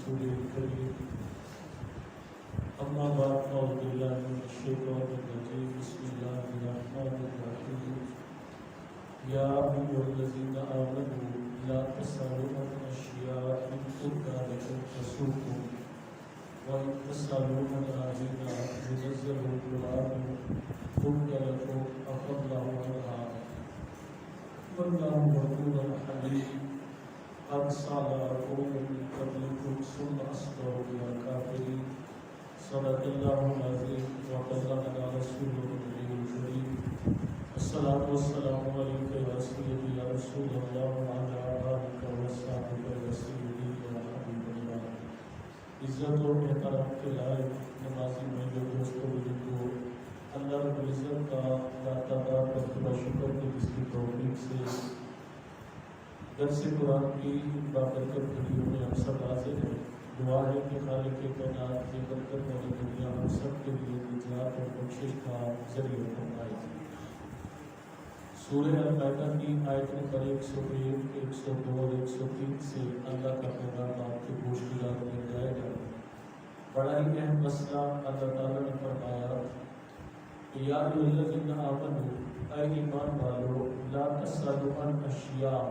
رسوله الكريم أما بعد أعوذ بالله من الشيطان الرجيم بسم الله الرحمن الرحيم يا أيها الذين آمنوا لا تسألوا عن أشياء إن تبد لكم تسؤكم وإن تسألوا عنها حين ينزل القرآن تبد لكم عفى الله عنها والله غفور حليم قد صلى قوم من قبلكم ثم أصبروا يا كافرين صدق الله العظيم وبلغنا رسوله النبي الكريم الصلاة والسلام عليك يا سيدي يا رسول الله وعلى آلك وصحبك يا سيدي يا حبيب الله عزت و احترام کے لائق نمازی میرے دوستوں بزرگوں اللہ رب العزت کا تعداد مرتبہ شکر کہ جس کی توفیق سے درس قرآن کی بابرکت گھڑیوں میں ہم سب حاضر ہیں دعا ہے کہ خالق کائنات کی برکت والی دنیا ہم سب کے لیے نجات اور بخشش کا ذریعہ فرمائے سورہ المائدہ کی آیت نمبر 101 102 اور 103 سے اللہ کا پیغام آپ کے گوش گزار میں جائے گا بڑا ہی اہم مسئلہ اللہ تعالیٰ نے فرمایا کہ یا ایھا الذین آمنوا اے ایمان والو لا تسألوا عن اشیاء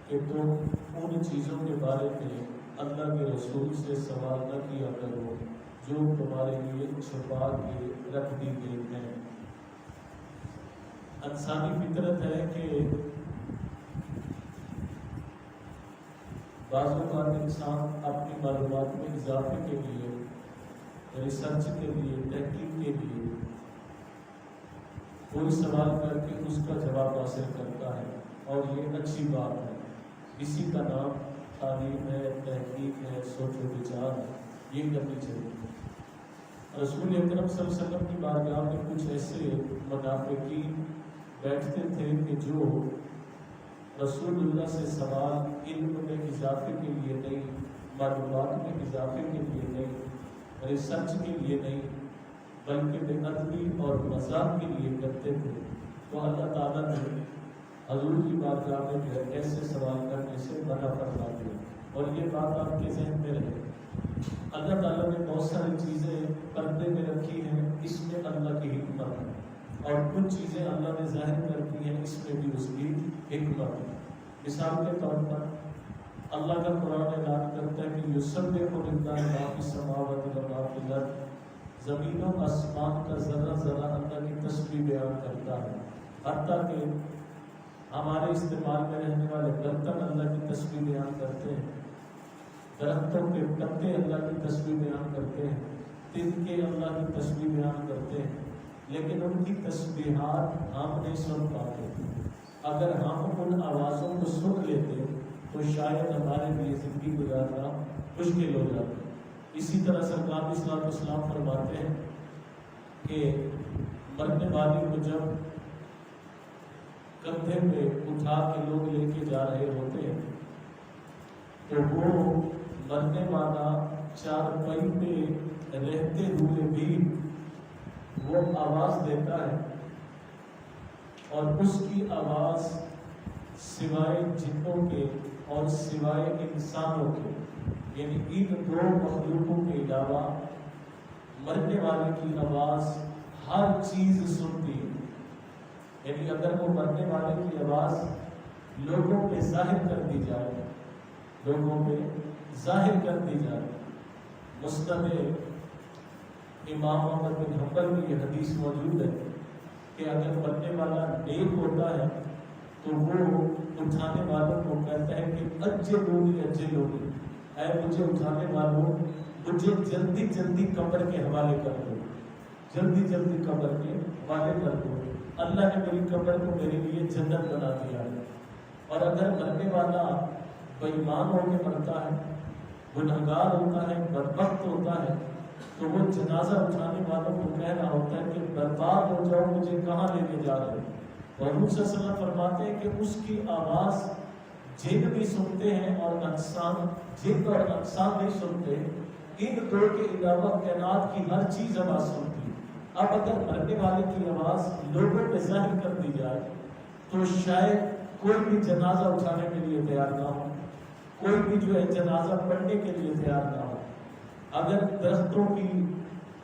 کہ تم ان چیزوں کے بارے میں اللہ کے رسول سے سوال نہ کیا کرو جو تمہارے لیے چھپا کے رکھ دی گئی ہیں۔ انسانی فطرت ہے کہ بعض اوقات انسان اپنی معلومات میں اضافے کے لیے ریسرچ کے لیے تحقیق کے لیے کوئی سوال کر کے اس کا جواب حاصل کرتا ہے اور یہ اچھی بات ہے، اسی کا نام تعلیم ہے، تحقیق ہے، سوچ و بچار ہے، یہ کرنی چاہیے۔ رسول اکرم صلی اللہ علیہ وسلم کی بارگاہ میں کچھ ایسے منافقین بیٹھتے تھے کہ جو رسول اللہ سے سوال علم میں اضافے کے لیے نہیں، معلومات میں اضافے کے لیے نہیں، ریسرچ کے لیے نہیں، بلکہ بے ادبی اور مذاق کے لیے کرتے تھے۔ تو اللہ تعالیٰ نے حضور کی بارگاہ میں جو ہے ایسے سوال کرنے سے منع فرما دیا، اور یہ بات آپ کے ذہن میں رہے۔ اللہ تعالیٰ نے بہت ساری چیزیں پردے میں رکھی ہیں، اس میں اللہ کی حکمت ہے، اور کچھ چیزیں اللہ نے ظاہر کر دی ہیں، اس میں بھی اس کی حکمت ہے۔ مثال کے طور پر اللہ کا قرآن اعلان کرتا ہے کہ یسبح للہ ما فی السماوات و ما فی الارض، زمین و آسمان کا ذرہ ذرہ اللہ کی تسبیح بیان کرتا ہے، حتیٰ کہ ہمارے استعمال میں رہنے والے برتن اللہ کی تسبیح بیان کرتے ہیں، درختوں کے پتے اللہ کی تسبیح بیان کرتے ہیں، تنکے اللہ کی تسبیح بیان کرتے ہیں، لیکن ان کی تسبیحات ہم نہیں سن پاتے۔ اگر ہم ان آوازوں کو سن لیتے تو شاید ہمارے لیے زندگی گزارنا مشکل ہو جاتا۔ اسی طرح سرکار صلی اللہ علیہ وسلم فرماتے ہیں کہ مرنے والے کو جب کندھے پہ اٹھا کے لوگ لے کے جا رہے ہوتے ہیں تو وہ مرنے والا چارپائی پہ رہتے ہوئے بھی وہ آواز دیتا ہے، اور اس کی آواز سوائے جنوں کے اور سوائے انسانوں کے، یعنی ان دو مخلوقوں کے علاوہ مرنے والے کی آواز ہر چیز سنتی ہے۔ یعنی اگر وہ مرنے والے کی آواز لوگوں پہ ظاہر کر دی جائے، لوگوں پہ ظاہر کر دی جائے، مسند امام احمد بن حنبل میں یہ حدیث موجود ہے کہ اگر مرنے والا نیک ہوتا ہے تو وہ اٹھانے والوں کو کہتا ہے کہ اجلونی اجلونی، اے مجھے اٹھانے والوں مجھے جلدی جلدی قبر کے حوالے کر دو، جلدی جلدی قبر کے حوالے کر دو، اللہ نے میری قبر کو میرے لیے جنت بنا دیا ہے۔ اور اگر مرنے والا بے ایمان ہو کے مرتا ہے، گنہگار ہوتا ہے، بدبخت ہوتا ہے، تو وہ جنازہ اٹھانے والوں کو کہہ رہا ہوتا ہے کہ برباد ہو جاؤ، مجھے کہاں لے کے جا رہے ہو۔ اور حضور صلی اللہ علیہ وسلم فرماتے ہیں کہ اس کی آواز جن بھی سنتے ہیں اور انسان، جن اور انسان نہیں سنتے، ان دو کے علاوہ کائنات کی ہر چیز آواز سنتی ہے۔ اب اگر مرنے والے کی آواز لوگوں پہ ظاہر کر دی جائے تو شاید کوئی بھی جنازہ اٹھانے کے لیے تیار نہ ہو، کوئی بھی جو ہے جنازہ پڑھنے کے لیے تیار نہ ہو. اگر درختوں کی،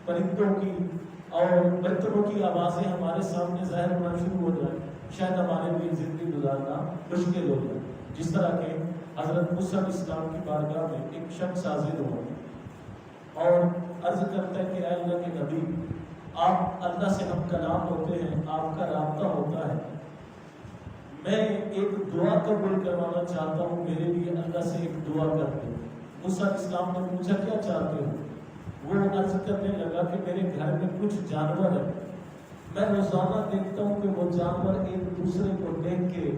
پرندوں کی اور بچوں کی آوازیں ہمارے سامنے ظاہر ہونا شروع ہو جائیں، شاید ہمارے لیے زندگی گزارنا مشکل ہو جائے. جس طرح کہ حضرت موسیٰ علیہ السلام کی بارگاہ میں ایک شخص حاضر ہوا اور عرض کرتا ہے کہ اے اللہ کے نبی، آپ اللہ سے ہم کلام ہوتے ہیں، آپ کا رابطہ ہوتا ہے، میں ایک دعا قبول کروانا چاہتا ہوں، میرے لیے اللہ سے ایک دعا کر دو. موسیٰ علیہ السلام نے پوچھا کیا چاہتے ہو؟ وہ عرض کرنے لگا کہ میرے گھر میں کچھ جانور ہیں، میں روزانہ دیکھتا ہوں کہ وہ جانور ایک دوسرے کو دیکھ کے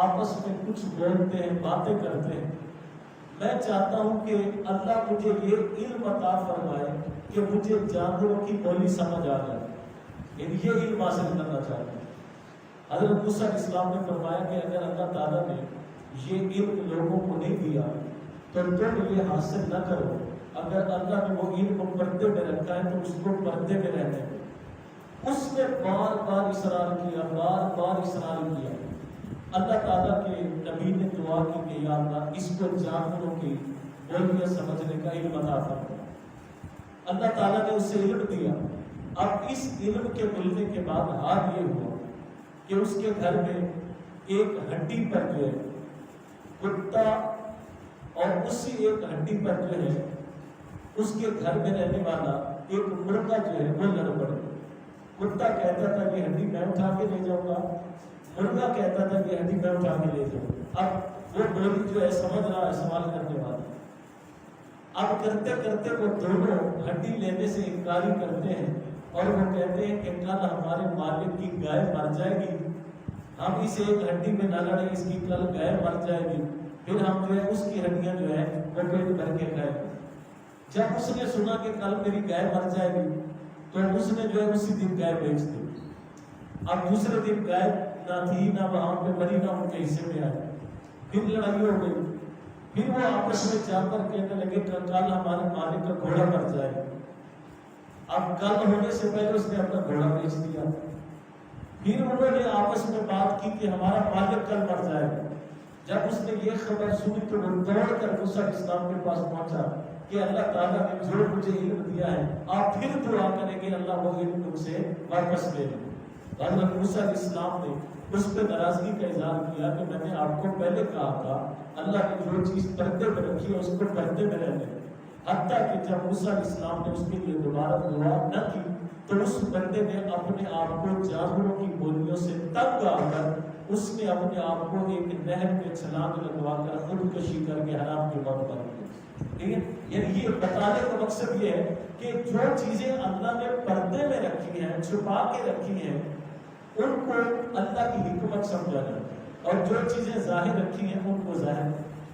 آپس میں کچھ بولتے ہیں، باتیں کرتے ہیں. میں چاہتا ہوں کہ اللہ مجھے یہ علم عطا فرمائے کہ مجھے جانوروں کی بولی سمجھ آ جائے، یعنی یہ علم حاصل کرنا چاہتا ہوں. حضرت موسیٰ علیہ السلام نے فرمایا کہ اگر اللہ تعالیٰ نے یہ علم لوگوں کو نہیں دیا تو تم یہ حاصل نہ کرو. اگر اللہ نے وہ علم پردے میں رکھا ہے تو اس کو پردے میں رہنے دو. اس نے بار بار اصرار کیا، بار بار اصرار کیا. اللہ تعالیٰ کے نبی نے دعا کی کہ یا اللہ اس کو جانوروں کی بولیاں سمجھنے کا علم عطا فرما. اللہ تعالیٰ نے اسے علم دیا. اب اس علم کے ملنے کے بعد حال یہ ہوا کہ اس کے گھر میں ایک ہڈی پر جو ہے کتا، اور اسی ایک ہڈی پر جو ہے اس کے گھر میں رہنے والا ایک مرغا جو ہے وہ لڑ پڑے. کتا کہتا تھا کہ ہڈی میں اٹھا کے لے جاؤں گا، مرغا کہتا تھا کہ ہڈی میں اٹھا کے لے جاؤں. اب وہ بولی جو ہے سمجھ رہا ہے سوال کرنے والا. اب کرتے کرتے وہ دونوں ہڈی لینے سے انکاری کرتے ہیں اور وہ کہتے ہیں کہ کل ہمارے مالک کی گائے مر جائے گی، ہم اسے ایک ہڈی میں نہ لڑیں، اس کی کل گائے مر جائے گی، پھر ہم جو ہے اس کی ہڈیاں جو ہے وہ پیٹ بھر کے کھائیں گے. جب اس نے سنا کہ کل میری گائے مر جائے گی تو اس نے جو ہے اسی دن گائے بیچ دی. اب دوسرے دن گائے نہ تھی، نہ وہاں پہ مری، نہ ان کے حصے میں آئی. پھر لڑائی ہو گئی. پھر وہ آپس میں جا کر کہنے لگے کہ کل ہمارے مالک کا گھوڑا مر جائے گا. اب کل ہونے سے پہلے اس نے اپنا گھوڑا بیچ دیا. پھر انہوں نے آپس میں بات کی کہ ہمارا مالک کل مر جائے گا. جب اس نے یہ خبر سنی تو وہ دوڑ کر موسیٰ علیہ السلام کے پاس پہنچا کہ اللہ تعالیٰ نے جو مجھے علم دیا ہے آپ پھر دعا کریں کہ اللہ وہ علم تم سے واپس لے لے. حضرت موسیٰ علیہ السلام نے اس پہ ناراضگی کا اظہار کیا کہ میں نے آپ کو پہلے کہا تھا اللہ نے جو چیز پردے میں رکھی ہے اس کو پردے میں رہنے دیں. حتیٰ کہ جب موسیٰ علیہ السلام نے اس کے لیے دوبارہ دعا نہ کی تو اس بندے نے اپنے آپ کو جانوروں کی بولیوں سے تنگ آ کر اس نے اپنے آپ کو ایک نہر میں چھلانگ لگوا کر خودکشی کر کے حرام کی موت پر دی. ٹھیک ہے، یعنی یہ بتانے کا مقصد یہ ہے کہ جو چیزیں اللہ نے پردے میں رکھی ہیں، چھپا کے رکھی ہیں، ان کو اللہ کی حکمت سمجھا جائے، اور جو چیزیں ظاہر رکھی ہیں ان کو ظاہر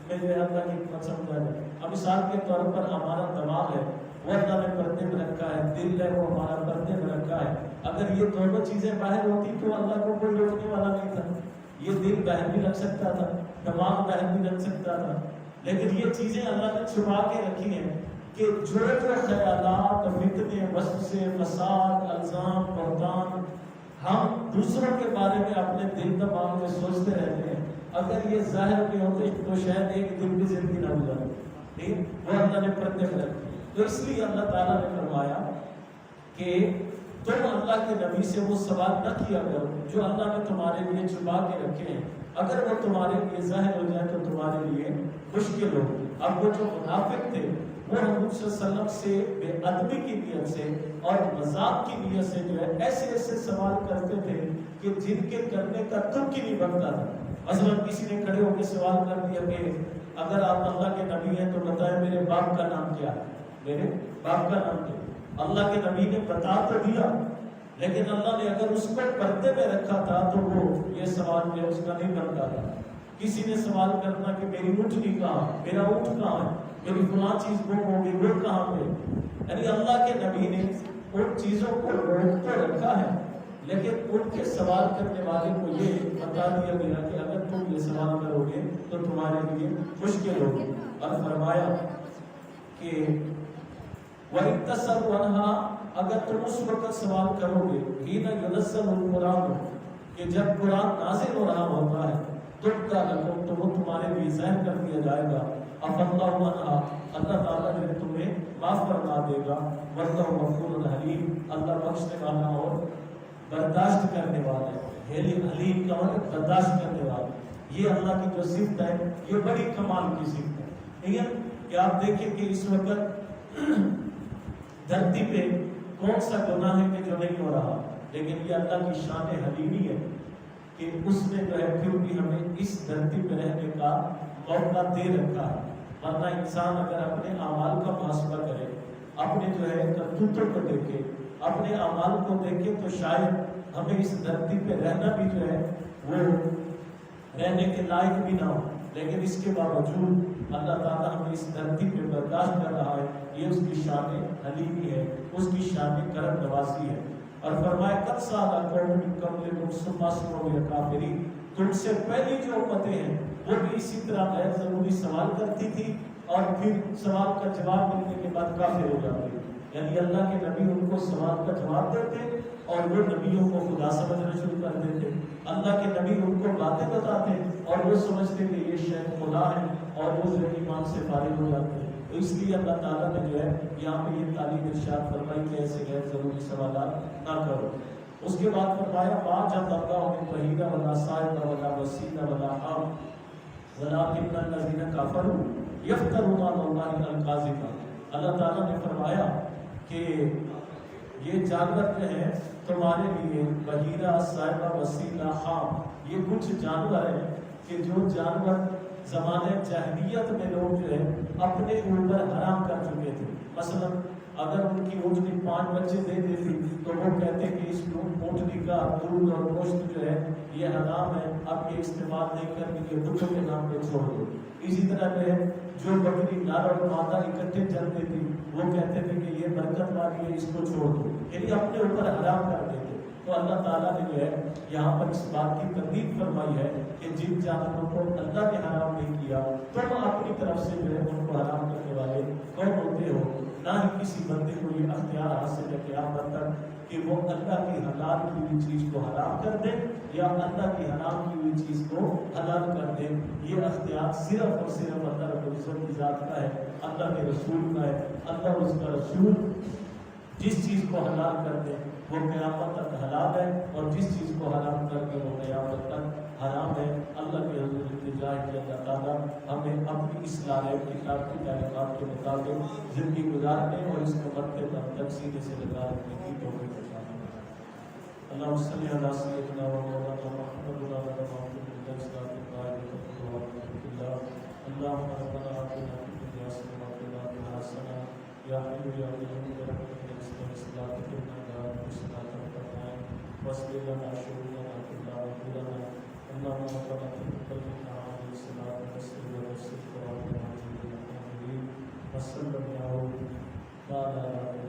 میں جو ہے اللہ کی حکمت سمجھا جائے. اب مثال کے طور پر ہمارا دماغ ہے وہ اللہ نے پردے میں رکھا ہے، دل ہے وہ ہمارا پردے میں رکھا ہے. اگر یہ دونوں چیزیں باہر ہوتی تو اللہ کو کوئی روکنے والا نہیں تھا. یہ دل باہر بھی رکھ سکتا تھا، دماغ باہر بھی رکھ سکتا تھا، لیکن یہ چیزیں اللہ نے چھپا کے رکھی ہیں کہ جو خیالات، فتنے، وسوسے، فساد، الزام، بہتان ہم دوسروں کے بارے میں اپنے دل دماغ میں سوچتے رہتے ہیں، اگر یہ ظاہر نہیں ہوتے تو شاید ایک دن بھی زندگی نہ گزارے. وہ اللہ نے پردے میں رکھی. تو اس لیے اللہ تعالیٰ نے فرمایا کہ تم اللہ کے نبی سے وہ سوال نہ کیا کرو جو اللہ نے تمہارے لیے چھپا کے رکھے ہیں. اگر وہ تمہارے لیے ظاہر ہو جائے تو تمہارے لیے مشکل ہوگی. اب وہ جو منافق تھے وہ حضور صلی اللہ علیہ وسلم سے بے ادبی کی نیت سے اور مذاق کی نیت سے جو ہے ایسے ایسے سوال کرتے تھے کہ جن کے کرنے کا تک ہی نہیں بنتا تھا. مثلا کسی نے کھڑے ہو کے سوال کر دیا کہ اگر آپ اللہ کے نبی ہیں تو بتائیں میرے باپ کا نام کیا ہے. میرے باپ کا نام کیا؟ اللہ کے نبی نے بتا تو دیا، لیکن اللہ نے اگر اس کو پردے میں رکھا تھا تو وہ یہ سوال جو اس کا نہیں بنتا تھا. کسی نے سوال کرنا کہ میری اونٹنی کہاں، میرا اونٹ کہاں ہے، میری فلاں چیز گم ہوگی وہ کہاں پہ. یعنی اللہ کے نبی نے ان چیزوں کو روک تو رکھا ہے، لیکن ان کے سوال کرنے والے کو یہ بتا دیا گیا کہ اگر تم یہ سوال کرو گے تو تمہارے لیے مشکل ہوگی. اور فرمایا کہ وَإِن تَسْأَلُوا عَنْهَا، اگر تم اس وقت سوال کرو گے حِينَ يُنَزَّلُ الْقُرْآنُ، کہ جب قرآن نازل ہو رہا ہوتا ہے تبدا لکم تو وہ تمہارے لیے ظاہر کر دیا جائے گا، افاللہ عنہا اللہ تعالیٰ جو ہے تمہیں معاف فرما دے گا، واللہ غفور حلیم اللہ بخشنے والا اور برداشت کرنے والا ہے، حلیم کا مطلب برداشت کرنے والا۔ یہ اللہ کی جو صفت ہے یہ بڑی کمال کی صفت ہے، ٹھیک ہے کہ آپ دیکھیں کہ اس وقت دھرتی پہ کون سا گناہ ہے کہ جو نہیں ہو رہا، لیکن یہ اللہ کی شان حلیمی ہے کہ اس نے جو ہے پھر بھی ہمیں اس دھرتی پہ رہنے کا موقع دے رکھا ہے۔ ورنہ انسان اگر اپنے اعمال کا محاسبہ کرے، اپنے جو ہے کرتوتوں کو دیکھے، اپنے اعمال کو دیکھے تو شاید ہمیں اس دھرتی پہ رہنا بھی جو ہے وہ رہنے کے لائق بھی نہ ہو، لیکن اس کے باوجود اللہ تعالیٰ ہمیں اس دھرتی پہ برداشت کر رہا ہے، یہ اس کی شان حلیمی ہے، اس کی شان کرم نوازی ہے۔ اور فرمایا قد سال قوم من قبلکم ثم اصبحوا کافرین، تم سے پہلی جو امتیں ہیں وہ بھی اسی طرح غیر ضروری سوال کرتی تھی اور پھر سوال کا جواب ملنے کے بعد کافر ہو جاتے، یعنی اللہ کے نبی ان کو سوال کا جواب دیتے اور وہ نبیوں کو خدا سمجھنا شروع کر دیتے، اللہ کے نبی ان کو باتیں بتاتے اور وہ سمجھتے کہ یہ شیخ خدا ہے اور وہ جو ایمان سے فارغ ہو جاتے ہیں۔ تو اس لیے اللہ تعالیٰ نے جو ہے یہاں پہ یہ تعلیم ارشاد فرمائی کہ ایسے غیر ضروری سوالات نہ کرو۔ اس کے بعد فرمایا ما جعل اللہ من بحیر ولا صائب ولا وسیل ولا حام ولکن الذین کفروا یفترون علی اللہ الکاذب۔ اللہ تعالیٰ نے فرمایا کہ یہ جانور جو ہیں تمہارے لیے بحیرہ، صائبہ، وسیلہ، حام، یہ کچھ جانور ہیں کہ جو جانور زمانے جاہلیت میں لوگ جو ہے اپنے اوپر حرام کر چکے تھے۔ مثلا اگر ان کی اونٹنی 5 بچے دے دیتی تو وہ کہتے کہ اس اونٹنی کا دودھ اور گوشت جو ہے یہ حرام ہے، اب یہ استعمال نہیں کرنے کے بتوں کے نام پہ چھوڑ دو۔ اسی طرح جو ہے جو بکری نر اور مادہ اکٹھے چلتے تھی وہ کہتے تھے کہ یہ برکت والی ہے، اس کو چھوڑ دو، یعنی اپنے اوپر حرام کر دیتے۔ تو اللہ تعالیٰ نے جو ہے یہاں پر اس بات کی تردید فرمائی ہے کہ جن جانوروں کو اللہ نے حرام نہیں کیا تم اپنی طرف سے جو ہے ان کو حرام کرنے والے کون ہوتے ہو؟ نہ ہی کسی بندے کو یہ اختیار حاصل ہے قیامت تک کہ وہ اللہ کی حلال کی ہوئی چیز کو حرام کر دے یا اللہ کی حرام کی ہوئی چیز کو حلال کر دے۔ یہ اختیار صرف اور صرف اللہ رب العزت کی ذات کا ہے، اللہ کے رسول کا ہے۔ اللہ اس کا رسول جس چیز کو حلال کر دے وہ قیامت تک حلال ہے، اور جس چیز کو حرام کر دے وہ قیامت تک حرام ہے۔ اللہ کے حضور التجا ہے کہ اللہ تعالیٰ ہمیں اپنی اصلاح کتاب کی تعلیمات کے مطابق زندگی گزارنے اور اس کے مرتے پر تک سیدھے سے لگا رکھنے کی توفیق عطا فرمائے۔ اللہم صلی علی سیدنا و مولانا محمد و علی محمد اللہم ربنا آتنا فی الدنیا حسنۃ و فی الآخرۃ حسنۃ یا حی یا قیوم برحمتک نستغیث واصلح لنا شرورنا كلها واغفر لنا اللهم ربنا تقبل منا هذه الصلاة والتسليم والصدق والعافية وصلى الله تعالى على